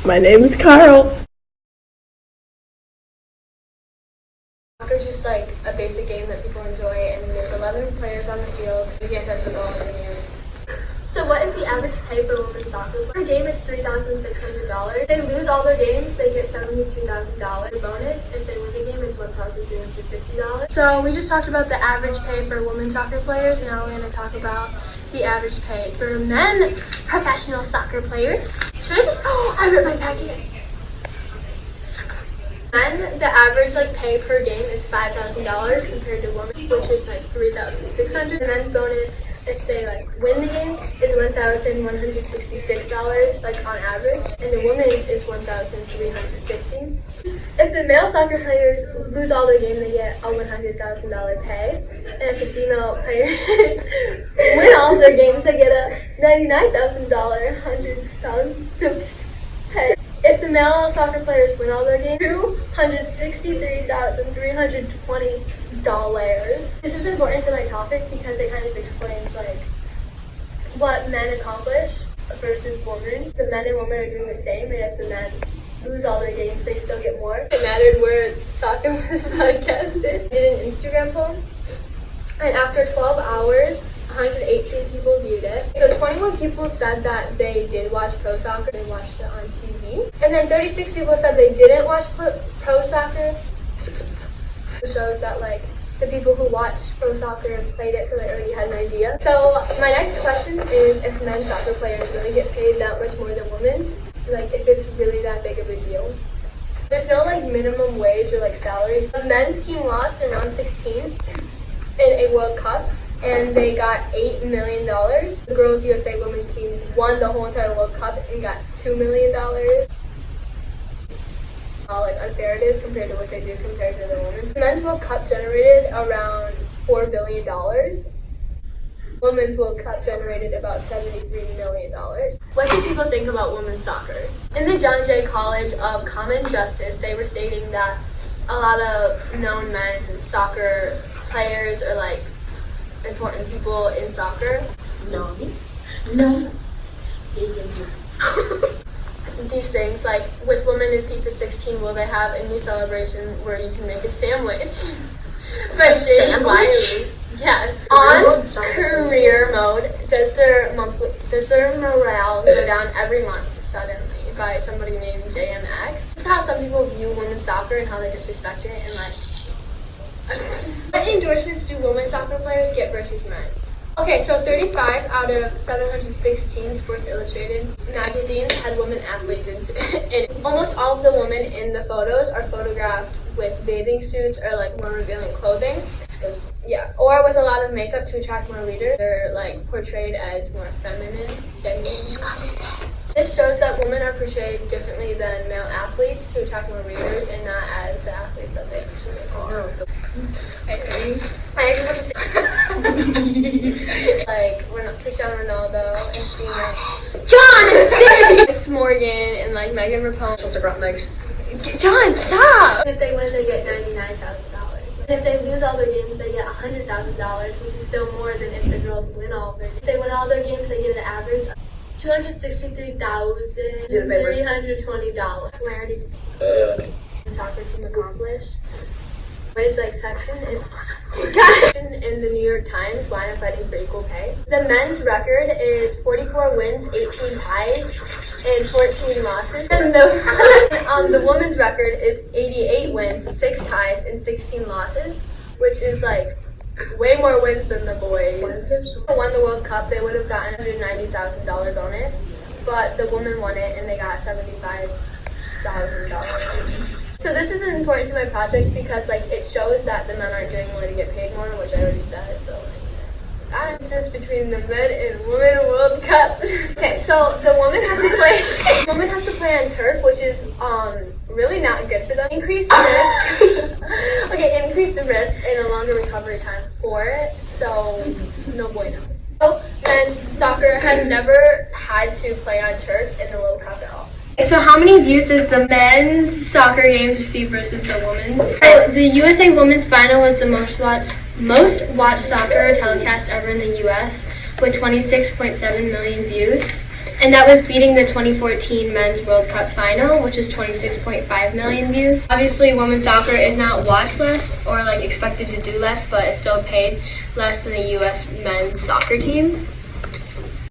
My name is Carl. Soccer is just like a basic game that people enjoy, and there's 11 players on the field. You can't touch the ball in the game. So what is the average pay for women's soccer? Per game is $3,600. If they lose all their games, they get $72,000. The bonus, if they win the game, is $1,350. So we just talked about the average pay for women's soccer players. Now we're going to talk about the average pay for men professional soccer players. Should I just, I ripped my packet. Men, the average pay per game is $5,000 compared to women, which is $3,600. The men's bonus, if they win the game, is $1,166 on average, and the women's is $1,315. If the male soccer players lose all their games, they get a $100,000 pay, and if the female players win all their games, they get a $99,000 $100,000 pay. If the male soccer players win all their games, $263,320. This is important to my topic because it kind of explains what men accomplish versus women. The men and women are doing the same, and if the men lose all their games, they still get more. It mattered where soccer was podcasted. Did an Instagram poll, and after 12 hours, 118 people viewed it. So 21 people said that they did watch pro soccer. They watched it on TV. And then 36 people said they didn't watch pro soccer. It shows that the people who watched pro soccer played it, so they already had an idea. So my next question is if men's soccer players really get paid that much more than women's. If it's really that big of a deal. There's no minimum wage or salary. The men's team lost in round 16 in a World Cup, and they got $8 million. The girls USA women's team won the whole entire World Cup and got $2 million. How unfair it is compared to what they do compared to the women. The men's World Cup generated around $4 billion. Women's World Cup generated about $73 million. What do people think about women's soccer? In the John Jay College of Common Justice, they were stating that a lot of known men's soccer players are important people in soccer. No. These things, with women in FIFA 16, will they have a new celebration where you can make a sandwich? A sandwich? Yes. On career mode, does their morale go down every month suddenly by somebody named JMX? This is how some people view women's soccer and how they disrespect it and What endorsements do women's soccer players get versus men? Okay, so 35 out of 716 Sports Illustrated magazines had women athletes in it. Almost all of the women in the photos are photographed with bathing suits or more revealing clothing. Yeah, or with a lot of makeup to attract more readers. They're portrayed as more feminine. Disgusting. This shows that women are portrayed differently than male athletes to attract more readers and not as the athletes that they actually are. I actually want to say Cristiano Ronaldo and Sheena. John! It's Morgan and Megan Rapone. Legs. John, stop! If they win, they get $99,000. And if they lose all their games, they get $100,000, which is still more than if the girls win all of their games. If they win all their games, they get an average of $263,320. Clarity soccer team accomplish. His section is in the New York Times, why I'm fighting for equal pay. The men's record is 44 wins, 18 ties, and 14 losses. And the women's record is 88 wins, 6 ties, and 16 losses, which is way more wins than the boys. If they won the World Cup, they would have gotten a $190,000 bonus, but the women won it and they got $75,000. So this is important to my project because it shows that the men aren't doing more to get paid more, which I already said. So differences between the men and women World Cup. Okay, so the women have to play. Women have to play on turf, which is really not good for them. Increased risk. Increased risk and a longer recovery time for it. So no bueno. So men's soccer has never had to play on turf in the World Cup at all. So how many views does the men's soccer games receive versus the women's? So the USA Women's Final was the most watched soccer telecast ever in the US with 26.7 million views. And that was beating the 2014 Men's World Cup final, which is 26.5 million views. Obviously, women's soccer is not watched less or like expected to do less, but it's still paid less than the U.S. men's soccer team.